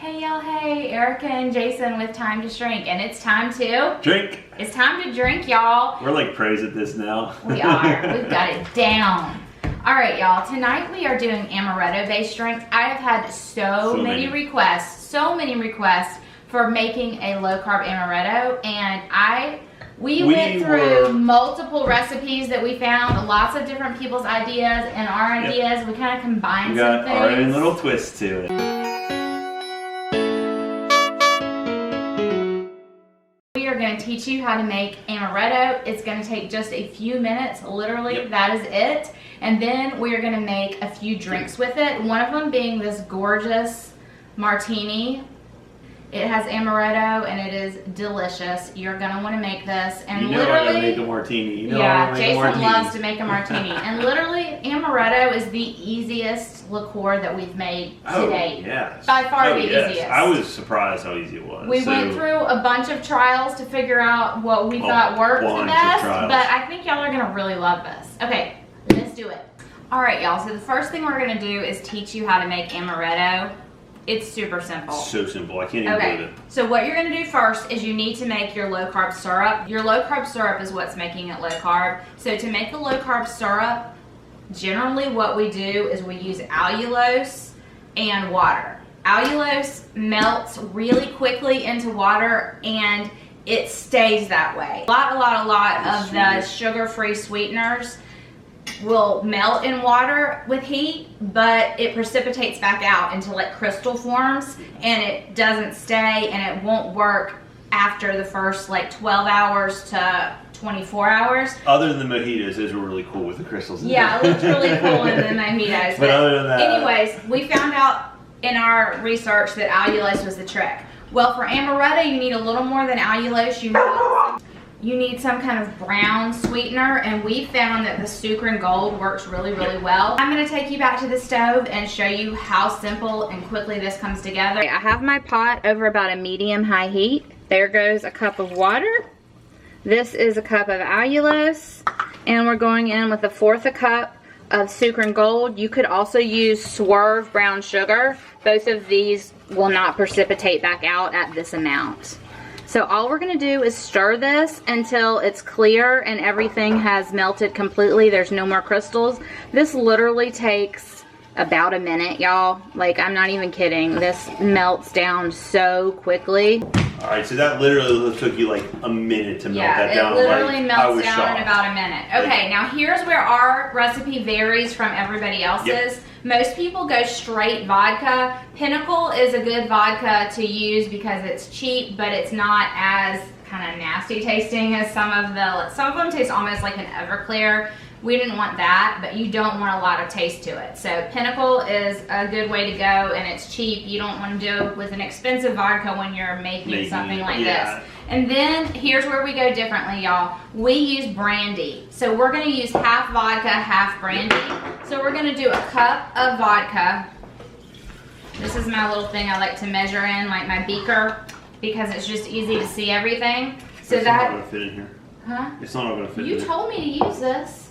Hey y'all, hey, Erica and Jason with Time to Shrink, and it's time to drink. It's time to drink, y'all. We're like pros at this now. We are. We've got it down. All right, y'all. Tonight we are doing amaretto-based drinks. I have had so many requests for making a low-carb amaretto, and we went through multiple recipes that we found, lots of different people's ideas and our ideas. Yep. We kind of combined some things. We got our own little twist to it. We are going to teach you how to make amaretto. It's going to take just a few minutes, literally. Yep. That is it. And then we are going to make a few drinks with it. One of them being this gorgeous martini. It has amaretto and it is delicious. You're going to want to make this. And you know literally, I'm gonna make a martini. You know yeah, Jason loves to make a martini. And literally, amaretto is the easiest liqueur that we've made to date. Yes. By far the easiest. I was surprised how easy it was. We went through a bunch of trials to figure out what we thought worked the best, but I think y'all are going to really love this. Okay, let's do it. All right, y'all. So the first thing we're going to do is teach you how to make amaretto. It's super simple. So simple. I can't even believe it. So what you're going to do first is you need to make your low carb syrup. Your low carb syrup is what's making it low carb. So to make the low carb syrup, generally what we do is we use allulose and water. Allulose melts really quickly into water and it stays that way. A lot of the sugar-free sweeteners will melt in water with heat, but it precipitates back out into like crystal forms and it doesn't stay, and it won't work after the first like 12 hours to 24 hours. Other than the mojitos, those were really cool with the crystals. Yeah, it looked really cool in the mojitos. But other than that, anyways, we found out in our research that allulose was the trick. Well, for amaretto, you need a little more than allulose. You need some kind of brown sweetener, and we found that the Sucre and Gold works really well. I'm gonna take you back to the stove and show you how simple and quickly this comes together. I have my pot over about a medium-high heat. There goes a cup of water. This is a cup of allulose, and we're going in with 1/4 a cup of Sucre and Gold. You could also use Swerve brown sugar. Both of these will not precipitate back out at this amount. So all we're gonna do is stir this until it's clear and everything has melted completely. There's no more crystals. This literally takes about a minute, y'all. Like, I'm not even kidding. This melts down so quickly. All right, so that literally took you like a minute to melt that down. Yeah, it literally melts down in about a minute. Okay, now here's where our recipe varies from everybody else's. Yep. Most people go straight vodka. Pinnacle is a good vodka to use because it's cheap, but it's not as kind of nasty tasting as some of them taste almost like an Everclear. We didn't want that, but you don't want a lot of taste to it. So Pinnacle is a good way to go, and it's cheap. You don't want to do it with an expensive vodka when you're making something like this. And then here's where we go differently, y'all. We use brandy. So we're gonna use half vodka, half brandy. So we're gonna do a cup of vodka. This is my little thing I like to measure in, like my beaker, because it's just easy to see everything. So it's not gonna fit in here. Huh? It's not gonna fit in here. You told me to use this.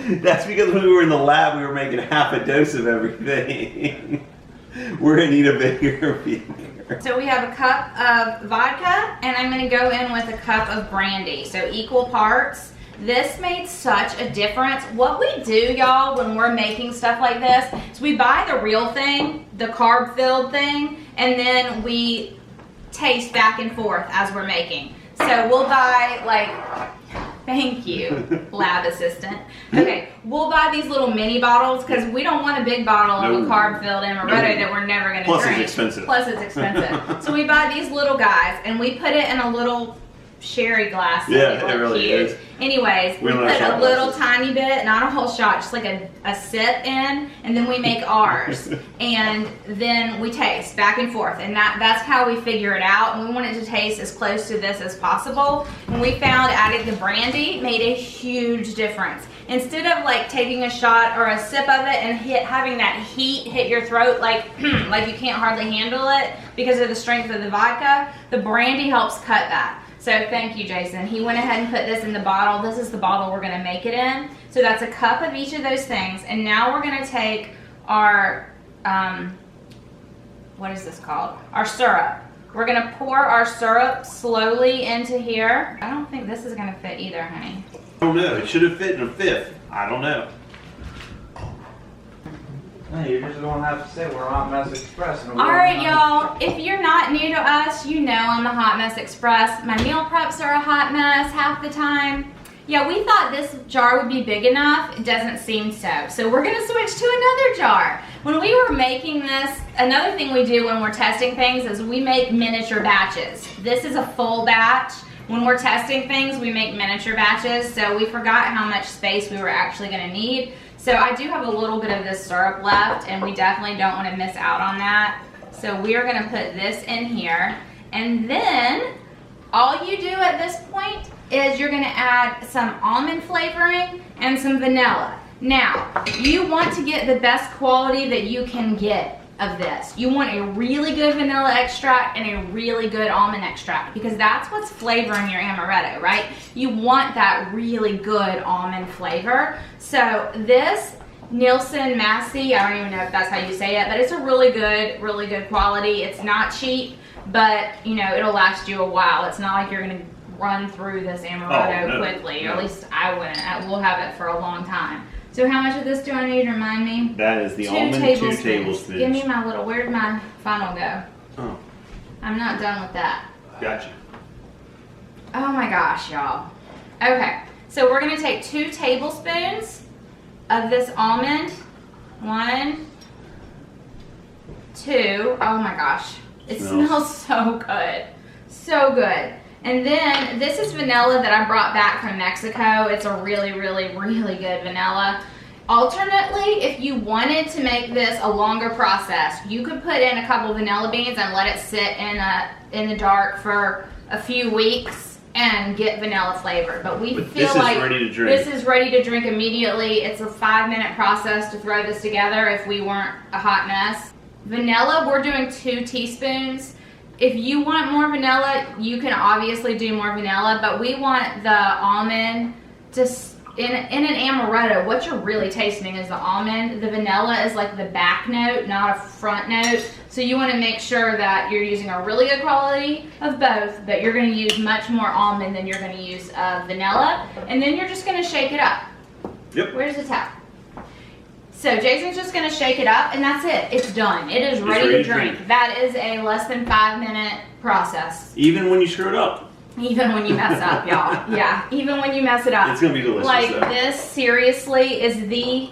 That's because when we were in the lab, we were making half a dose of everything. We're gonna need a bigger beaker. So we have a cup of vodka, and I'm gonna go in with a cup of brandy. So equal parts. This made such a difference. What we do, y'all, when we're making stuff like this, is we buy the real thing, the carb-filled thing, and then we taste back and forth as we're making. So we'll buy like, thank you, lab assistant. Okay, we'll buy these little mini bottles because we don't want a big bottle of a carb-filled amaretto that we're never going to drink. Plus it's expensive. So we buy these little guys and we put it in a little sherry glass. Yeah, it really is. Anyways, we put a little tiny bit, not a whole shot, just like a sip in, and then we make ours. And then we taste back and forth, and that's how we figure it out. And we want it to taste as close to this as possible. And we found adding the brandy made a huge difference. Instead of like taking a shot or a sip of it and having that heat hit your throat like like you can't hardly handle it because of the strength of the vodka, the brandy helps cut that. So thank you, Jason. He went ahead and put this in the bottle. This is the bottle we're gonna make it in. So that's a cup of each of those things. And now we're gonna take our what is this called? Our syrup. We're gonna pour our syrup slowly into here. I don't think this is gonna fit either, honey. I don't know. It should have fit in a fifth. I don't know. No, you're just gonna have to say we're Hot Mess Express. And Alright, y'all. If you're not new to us, you know I'm the Hot Mess Express. My meal preps are a hot mess half the time. Yeah, we thought this jar would be big enough. It doesn't seem so. So we're gonna switch to another jar. When we were making this, another thing we do when we're testing things is we make miniature batches. This is a full batch. When we're testing things, we make miniature batches. So we forgot how much space we were actually gonna need. So I do have a little bit of this syrup left, and we definitely don't want to miss out on that. So we are going to put this in here, and then all you do at this point is you're going to add some almond flavoring and some vanilla. Now, you want to get the best quality that you can get of this. You want a really good vanilla extract and a really good almond extract, because that's what's flavoring your amaretto, right? You want that really good almond flavor. So this Nielsen Massey, I don't even know if that's how you say it, but it's a really good quality. It's not cheap, but you know, it'll last you a while. It's not like you're gonna run through this amaretto quickly, or at least I wouldn't. We'll have it for a long time. So how much of this do I need? Remind me. That is the 2 almond, tablespoons. 2 tablespoons. Give me my little, where'd my funnel go? Oh, I'm not done with that. gotcha. Oh my gosh, y'all. Okay, so we're gonna take 2 tablespoons of this almond. 1, 2. Oh my gosh. It smells so good. So good. And then this is vanilla that I brought back from Mexico. It's a really good vanilla. Alternately, if you wanted to make this a longer process, you could put in a couple vanilla beans and let it sit in the dark for a few weeks and get vanilla flavor. But we feel like this is ready to drink immediately. It's a 5-minute process to throw this together if we weren't a hot mess. Vanilla, we're doing 2 teaspoons. If you want more vanilla, you can obviously do more vanilla, but we want the almond to, in an amaretto, what you're really tasting is the almond. The vanilla is like the back note, not a front note. So you want to make sure that you're using a really good quality of both, but you're going to use much more almond than you're going to use vanilla. And then you're just going to shake it up. Yep. Where's the tap? So Jason's just gonna shake it up, and that's it. It's done. It is ready to drink. That is a less than 5-minute process. Even when you screw it up. Even when you mess up, y'all. Yeah, even when you mess it up. It's gonna be delicious. Like though. This seriously is the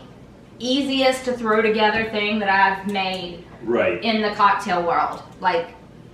easiest to throw together thing that I've made in the cocktail world. Like,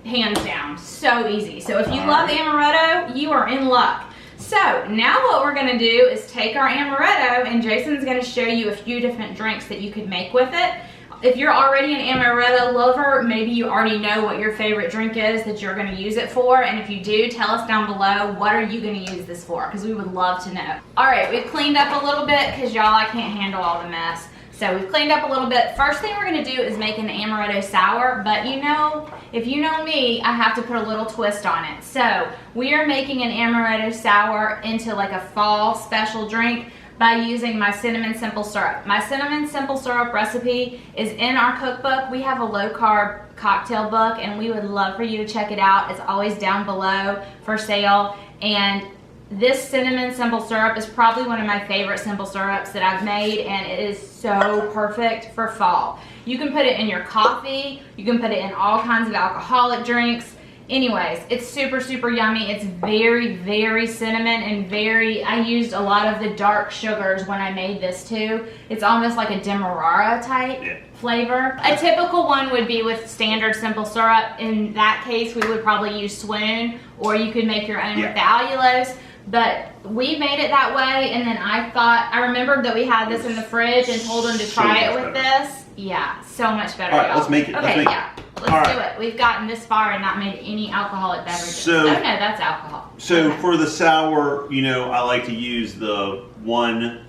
hands down, so easy. So if you love amaretto, you are in luck. So now what we're gonna do is take our amaretto, and Jason's gonna show you a few different drinks that you could make with it. If you're already an amaretto lover, maybe you already know what your favorite drink is that you're gonna use it for. And if you do, tell us down below, what are you gonna use this for? Because we would love to know. All right, we've cleaned up a little bit because y'all, I can't handle all the mess. So we've cleaned up a little bit. First thing we're gonna do is make an Amaretto Sour, but you know, if you know me, I have to put a little twist on it. So we are making an Amaretto Sour into like a fall special drink by using my cinnamon simple syrup. My cinnamon simple syrup recipe is in our cookbook. We have a low carb cocktail book, and we would love for you to check it out. It's always down below for sale. And this cinnamon simple syrup is probably one of my favorite simple syrups that I've made, and it is so perfect for fall. You can put it in your coffee, you can put it in all kinds of alcoholic drinks. Anyways, it's super yummy. It's very cinnamon and I used a lot of the dark sugars when I made this too. It's almost like a demerara type flavor. A typical one would be with standard simple syrup. In that case, we would probably use swoon, or you could make your own with the allulose. But we made it that way, and then I remembered that we had this in the fridge and told them to try it with this. Yeah, so much better. All right, let's make it. Okay, let's do it. We've gotten this far and not made any alcoholic beverages. So, oh no, that's alcohol. So for the sour, you know, I like to use the 1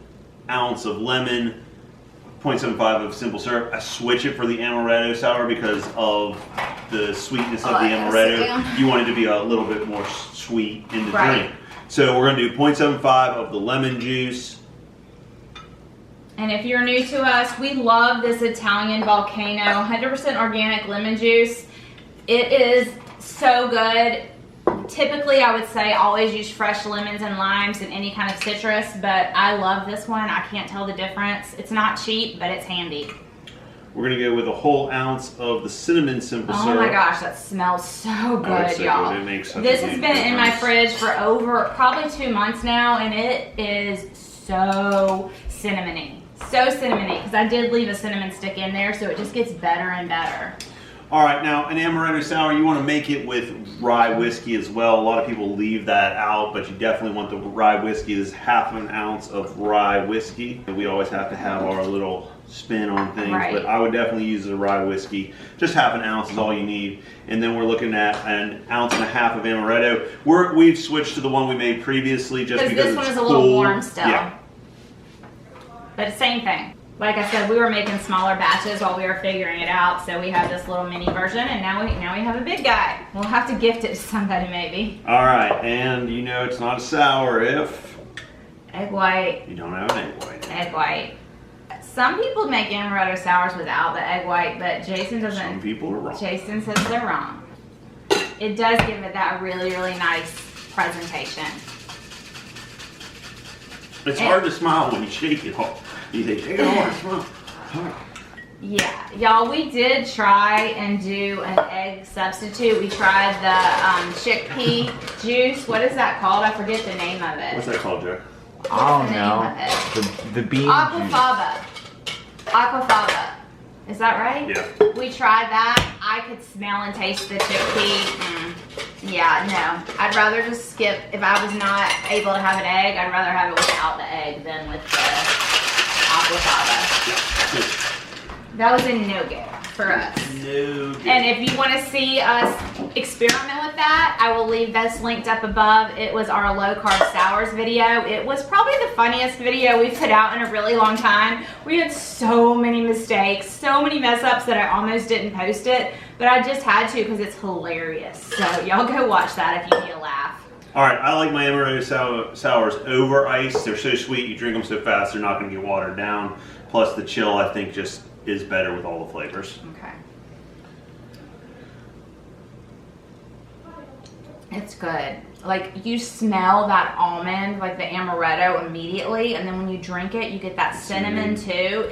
ounce of lemon, 0.75 of simple syrup. I switch it for the Amaretto Sour because of the sweetness of the Amaretto. You want it to be a little bit more sweet in the drink. So we're going to do 0.75 of the lemon juice. And if you're new to us, we love this Italian Volcano 100% organic lemon juice. It is so good. Typically, I would say always use fresh lemons and limes and any kind of citrus, but I love this one. I can't tell the difference. It's not cheap, but it's handy. We're gonna go with a whole ounce of the cinnamon simple syrup. Oh my gosh, that smells so good, y'all. It makes such this a has big been in my difference. fridge for over probably 2 months now, and it is so cinnamony. So cinnamony, because I did leave a cinnamon stick in there, so it just gets better and better. All right, now an Amaretto Sour, you want to make it with rye whiskey as well. A lot of people leave that out, but you definitely want the rye whiskey. This is half an ounce of rye whiskey. We always have to have our little spin on things, Right. but I would definitely use the rye whiskey. Just half an ounce is all you need. And then we're looking at an ounce and a half of Amaretto. We've switched to the one we made previously just because this one it's is a little cool. warm still. Yeah. But same thing. Like I said, we were making smaller batches while we were figuring it out, so we have this little mini version, and now we have a big guy. We'll have to gift it to somebody maybe. All right, and you know it's not a sour if Egg white. you don't have an egg white. Egg white. Some people make Amaretto Sours without the egg white, but Jason doesn't. Some people are wrong. Jason says they're wrong. It does give it that really, really nice presentation. It's hard to smile when you shake it off. You think, take it hard, smile. Yeah, y'all, we did try and do an egg substitute. We tried the chickpea juice. What is that called? I forget the name of it. What's that called, Joe? I don't the name know. of The bean juice. Aquafaba. Aquafaba. Is that right? Yeah. We tried that. I could smell and taste the chickpea. Yeah, no. I'd rather just skip. If I was not able to have an egg, I'd rather have it without the egg than with the aquafaba. Yeah. That was a no-go for us. No. And if you want to see us experiment with that, I will leave this linked up above. It was our low carb sours video. It was probably the funniest video we've put out in a really long time. We had so many mistakes, so many mess ups that I almost didn't post it, but I just had to because it's hilarious. So y'all go watch that if you need a laugh. All right, I like my Amaretto Sours over ice. They're so sweet, you drink them so fast, they're not going to get watered down. Plus the chill, I think, just is better with all the flavors. Okay. It's good. Like, you smell that almond, like the amaretto immediately, and then when you drink it, you get that cinnamon too.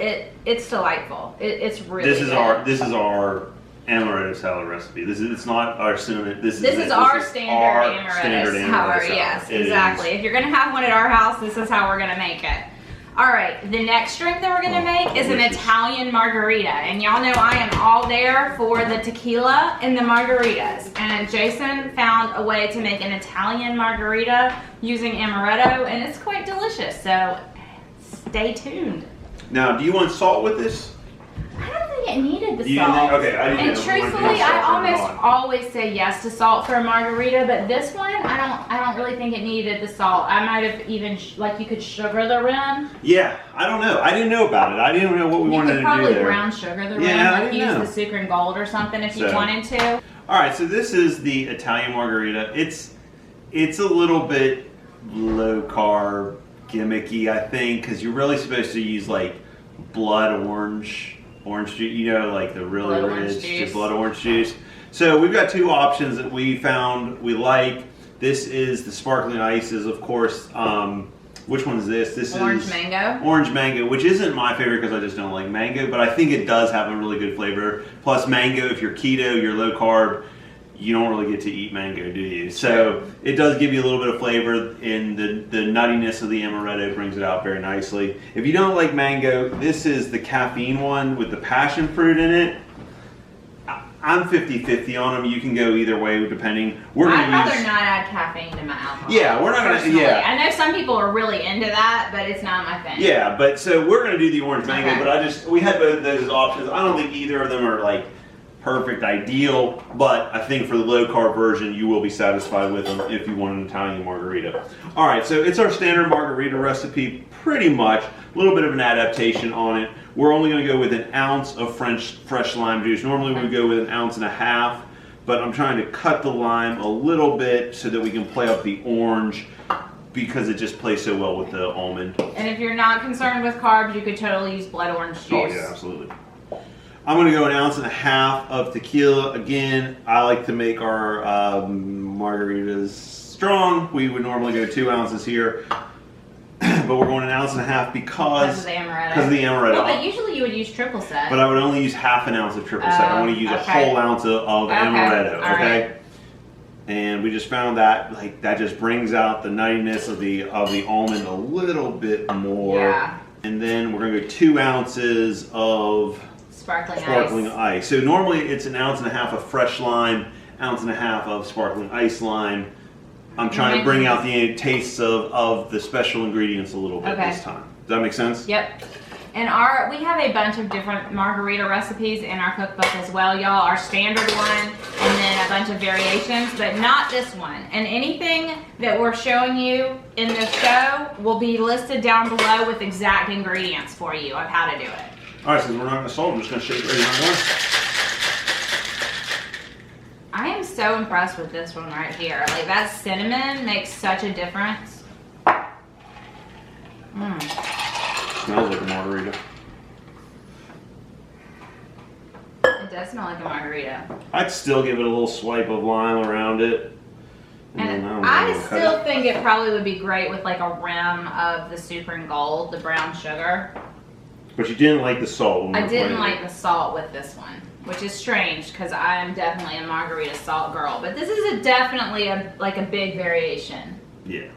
It's delightful. It's really This is good. this is our Amaretto Sour recipe. It's not our cinnamon. This is our standard Amaretto Sour. Sour. Yes, It exactly. is. If you're gonna have one at our house, this is how we're gonna make it. All right, the next drink that we're gonna make is an delicious. Italian margarita. And y'all know I am all there for the tequila and the margaritas. And Jason found a way to make an Italian margarita using amaretto, and it's quite delicious. So stay tuned. Now, do you want salt with this? I don't think it needed the You didn't salt. think- okay, I didn't And know. truthfully, I Salt or almost not. always say yes to salt for a margarita, but this one, I don't really think it needed the salt. I might have even like you could sugar the rim. Yeah, I don't know. I didn't know about it. I didn't know what we You wanted could to do probably there. brown sugar the rim, Yeah, I like didn't use know. the sucre and gold or something if you So- wanted to. All right, so this is the Italian margarita. It's a little bit low carb, gimmicky, I think, because you're really supposed to use like blood orange juice, you know, like the really Blood orange rich juice. blood orange juice. So we've got two options that we found we like. This is the sparkling ices, of course. Which one is this? This Orange is mango. Orange mango, which isn't my favorite because I just don't like mango, but I think it does have a really good flavor. Plus mango, if you're keto, you're low carb, you don't really get to eat mango, do you? So it does give you a little bit of flavor, and the nuttiness of the amaretto brings it out very nicely. If you don't like mango, this is the caffeine one with the passion fruit in it. I'm 50-50 on them. You can go either way depending. We're I'd gonna rather use. not add caffeine to my alcohol. Yeah, we're not gonna. personally. Yeah. I know some people are really into that, but it's not my thing. Yeah, but so we're gonna do the orange mango, Okay. but we had both of those as options. I don't think either of them are like perfect ideal, but I think for the low carb version, you will be satisfied with them if you want an Italian margarita. All right, so it's our standard margarita recipe, pretty much. A little bit of an adaptation on it. We're only gonna go with an ounce of fresh lime juice. Normally we would go with an ounce and a half, but I'm trying to cut the lime a little bit so that we can play up the orange. because it just plays so well with the almond. And if you're not concerned with carbs, you could totally use blood orange juice. Oh yeah, absolutely. I'm going to go 1.5 ounces of tequila. Again, I like to make our margaritas strong. We would normally go 2 ounces here. But we're going 1.5 ounces because of the Amaretto. Because of the Amaretto. Well, but usually you would use triple set. But I would only use 1/2 ounce of triple set. I want to use a whole ounce of Amaretto. Okay. Right. And we just found that that just brings out the nuttiness of the almond a little bit more. Yeah. And then we're gonna go 2 ounces of sparkling ice. So normally it's 1.5 ounces of fresh lime, 1.5 ounces of sparkling ice lime. I'm trying to bring out the tastes of the special ingredients a little bit this time. Does that make sense? Yep. And we have a bunch of different margarita recipes in our cookbook as well, y'all. Our standard one, and then a bunch of variations, but not this one. And anything that we're showing you in this show will be listed down below with exact ingredients for you of how to do it. All right, since we're not going to salt, I'm just going to shake it right now. I am so impressed with this one right here. Like, that cinnamon makes such a difference. Smells like a margarita. It does smell like a margarita. I'd still give it a little swipe of lime around it. And I still think it probably would be great with like a rim of the Super and Gold, the brown sugar. But you didn't like the salt. I didn't like the salt with this one, which is strange because I am definitely a margarita salt girl. But this is definitely a big variation. Yeah.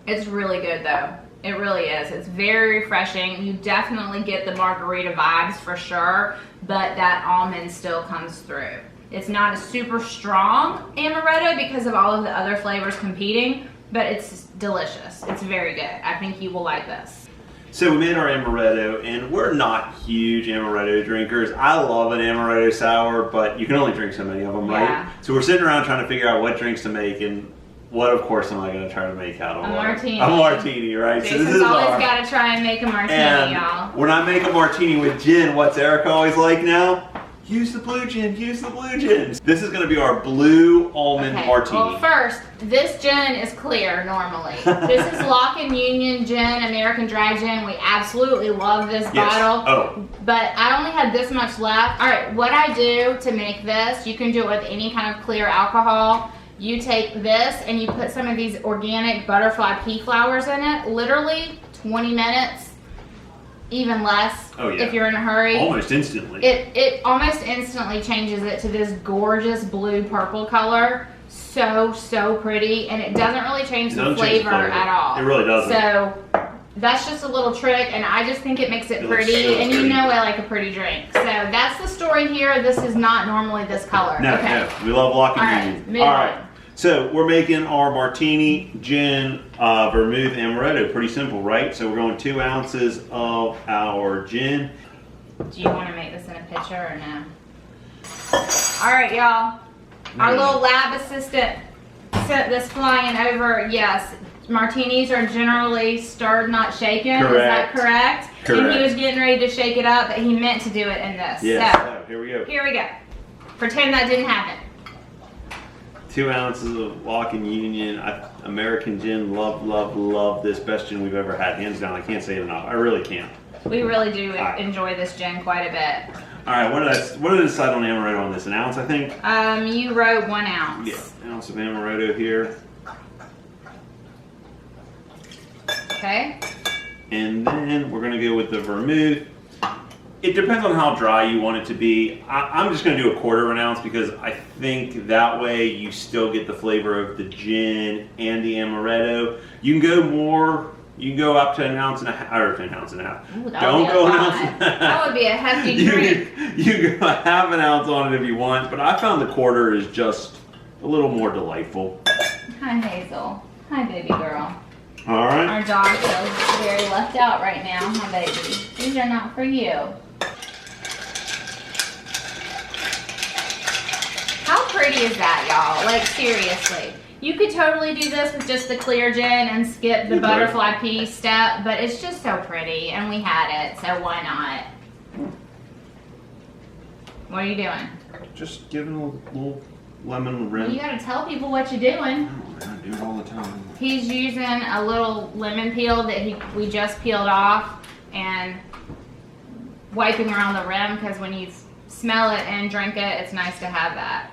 It's really good though. It really is. It's very refreshing. You definitely get the margarita vibes for sure, but that almond still comes through. It's not a super strong Amaretto because of all of the other flavors competing, but it's delicious. It's very good. I think you will like this. So we made our Amaretto, and we're not huge Amaretto drinkers. I love an Amaretto Sour, but you can only drink so many of them, right? So we're sitting around trying to figure out what drinks to make, and what, of course, am I going to try to make out of a martini? A martini, right? Jason's so this is always got to try and make a martini, y'all. When I make a martini with gin, what's Erica always like now? Use the blue gin, use the blue gin. This is going to be our blue almond martini. Well, first, this gin is clear normally. This is Lock and Union Gin, American Dry Gin. We absolutely love this bottle. Oh. But I only had this much left. All right, what I do to make this, you can do it with any kind of clear alcohol. You take this and you put some of these organic butterfly pea flowers in it. Literally 20 minutes. Even less if you're in a hurry. Almost instantly. It almost instantly changes it to this gorgeous blue purple color. So pretty, and it doesn't really change the flavor at all. It really doesn't. So that's just a little trick, and I just think it makes it pretty, and you know I like a pretty drink. So that's the story here. This is not normally this color. No, we love Lock and Union. All right. So we're making our Martini Gin Vermouth Amaretto. Pretty simple, right? So we're going 2 ounces of our gin. Do you want to make this in a pitcher or no? All right, y'all. Our little lab assistant sent this flying over. Yes, martinis are generally stirred, not shaken. Correct. Is that correct? Correct. And he was getting ready to shake it up, but he meant to do it in this. Yes. So, here we go. Here we go. Pretend that didn't happen. 2 ounces of Lock and Union American Gin. Love this. Best gin we've ever had. Hands down. I can't say it enough. I really can't. We really do enjoy this gin quite a bit. All right. What did I decide on Amaretto on this? 1 ounce, I think? You wrote 1 ounce. Yeah. 1 ounce of Amaretto here. Okay. And then we're going to go with the vermouth. It depends on how dry you want it to be. I'm just going to do 1/4 ounce because I think that way you still get the flavor of the gin and the Amaretto. You can go more. You can go up to 1.5 ounces or 10 ounces and a half. Ooh, Don't go 1 ounce. That would be a hefty drink. You go 1/2 ounce on it if you want, but I found the 1/4 is just a little more delightful. Hi, Hazel. Hi, baby girl. All right. Our dog feels very left out right now, huh, baby? These are not for you. How pretty is that, y'all? Like, seriously. You could totally do this with just the clear gin and skip the butterfly pea step, but it's just so pretty, and we had it, so why not? What are you doing? Just giving a little lemon rim. You gotta tell people what you're doing. Oh, I do it all the time. He's using a little lemon peel that we just peeled off and wiping around the rim because when you smell it and drink it, it's nice to have that.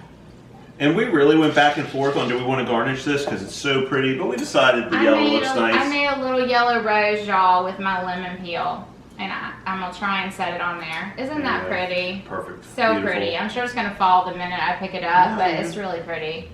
And we really went back and forth on do we want to garnish this because it's so pretty, but we decided the yellow looks nice. I made a little yellow rose, y'all, with my lemon peel. And I'm going to try and set it on there. Isn't that pretty? Perfect. So Beautiful. pretty. I'm sure it's going to fall the minute I pick it up, but it's really pretty.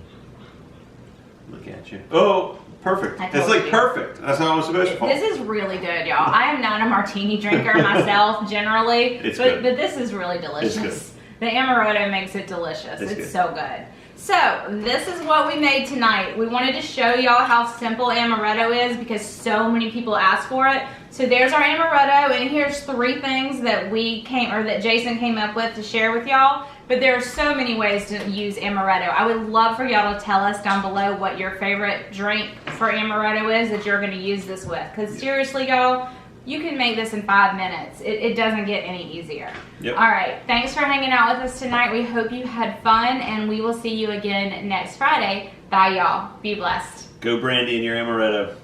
Look at you. Oh, perfect. It's like perfect. That's how it was supposed to fall. This is really good, y'all. I am not a martini drinker myself, generally. But this is really delicious. It's good. The Amaretto makes it delicious. It's good. So good. So, this is what we made tonight. We wanted to show y'all how simple Amaretto is because so many people ask for it. So there's our Amaretto, and here's 3 things that that Jason came up with to share with y'all. But there are so many ways to use Amaretto. I would love for y'all to tell us down below what your favorite drink for Amaretto is that you're going to use this with. Because seriously, y'all, you can make this in 5 minutes. It doesn't get any easier. Yep. All right, thanks for hanging out with us tonight. We hope you had fun, and we will see you again next Friday. Bye, y'all. Be blessed. Go brandy in your Amaretto.